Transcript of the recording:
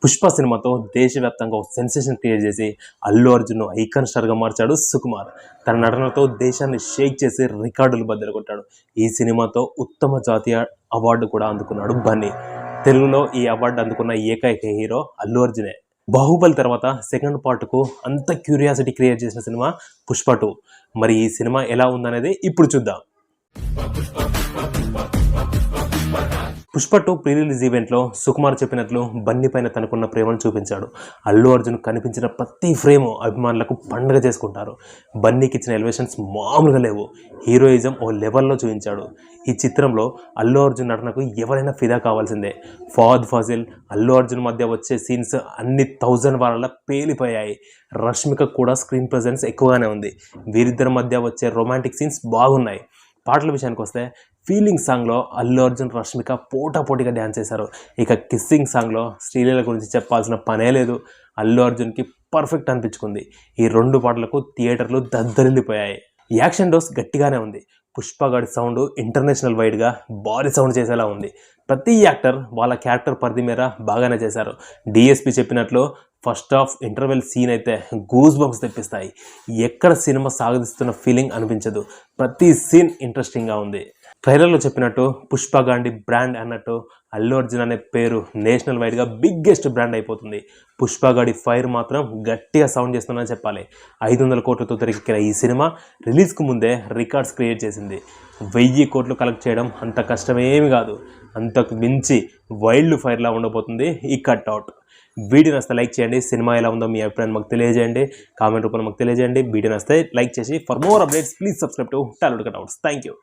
పుష్ప సినిమాతో దేశవ్యాప్తంగా ఒక సెన్సేషన్ క్రియేట్ చేసి అల్లు అర్జున్ను ఐకాన్ స్టార్గా మార్చాడు సుకుమార్. తన నటనతో దేశాన్ని షేక్ చేసి రికార్డులు బద్దలు కొట్టాడు. ఈ సినిమాతో ఉత్తమ జాతీయ అవార్డు కూడా అందుకున్నాడు బన్నీ. తెలుగులో ఈ అవార్డు అందుకున్న ఏకైక హీరో అల్లు అర్జునే. బాహుబలి తర్వాత సెకండ్ పార్ట్కు అంత క్యూరియాసిటీ క్రియేట్ చేసిన సినిమా పుష్ప 2. మరి ఈ సినిమా ఎలా ఉందనేది ఇప్పుడు చూద్దాం. పుష్ప 2 ప్రీ రిలీజ్ ఈవెంట్లో సుకుమార్ చెప్పినట్లు బన్నీ పైన తనకున్న ప్రేమను చూపించాడు. అల్లు అర్జున్ కనిపించిన ప్రతి ఫ్రేము అభిమానులకు పండుగ చేసుకుంటారు. బన్నీకి ఇచ్చిన ఎలివేషన్స్ మామూలుగా లేవు. హీరోయిజం ఓ లెవెల్లో చూపించాడు. ఈ చిత్రంలో అల్లు అర్జున్ నటనకు ఎవరైనా ఫిదా కావాల్సిందే. ఫాద్ ఫాజిల్ అల్లు అర్జున్ మధ్య వచ్చే సీన్స్ అన్ని 1000 వారాల పేలిపోయాయి. రష్మిక కూడా స్క్రీన్ ప్రెజెన్స్ ఎక్కువగానే ఉంది. వీరిద్దరి మధ్య వచ్చే రొమాంటిక్ సీన్స్ బాగున్నాయి. పాటల విషయానికి వస్తే ఫీలింగ్ సాంగ్లో అల్లు అర్జున్ రష్మిక పోటాపోటీగా డ్యాన్స్ చేశారు. ఇక కిస్సింగ్ సాంగ్లో శ్రీలీల గురించి చెప్పాల్సిన పనే లేదు. అల్లు అర్జున్కి పర్ఫెక్ట్ అనిపించుకుంది. ఈ 2 పాటలకు థియేటర్లు దద్దరిల్లిపోయాయి. యాక్షన్ డోస్ గట్టిగానే ఉంది. పుష్పగాడి సౌండ్ ఇంటర్నేషనల్ వైడ్గా భారీ సౌండ్ చేసేలా ఉంది. ప్రతి యాక్టర్ వాళ్ళ క్యారెక్టర్ పరిధి మేర బాగానే చేశారు. డిఎస్పి చెప్పినట్లు ఫస్ట్ హాఫ్ ఇంటర్వెల్ సీన్ అయితే గూస్ బంప్స్ తెప్పిస్తాయి. ఎక్కడ సినిమా సాగదిస్తున్న ఫీలింగ్ అనిపించదు. ప్రతి సీన్ ఇంట్రెస్టింగ్గా ఉంది. ట్రైలర్లో చెప్పినట్టు పుష్పగాండి బ్రాండ్ అన్నట్టు అల్లు అర్జున్ అనే పేరు నేషనల్ వైడ్గా బిగ్గెస్ట్ బ్రాండ్ అయిపోతుంది. పుష్పగాడి ఫైర్ మాత్రం గట్టిగా సౌండ్ చేస్తుందని చెప్పాలి. 500 కోట్లతో తెరకెక్కిన ఈ సినిమా రిలీజ్కు ముందే రికార్డ్స్ క్రియేట్ చేసింది. 1000 కోట్లు కలెక్ట్ చేయడం అంత కష్టమేమి కాదు. అంతకు మించి వైల్డ్ ఫైర్లా ఉండబోతుంది ఈ కట్అవుట్. వీడియో నస్తే లైక్ చేయండి. సినిమా ఎలా ఉందో మీ అభిప్రాయం మాకు తెలియజేయండి. కామెంట్ రూపంలో మాకు తెలియజేయండి. వీడియో నస్తే లైక్ చేసి for more updates please subscribe to Tollywood cutouts. Thank you.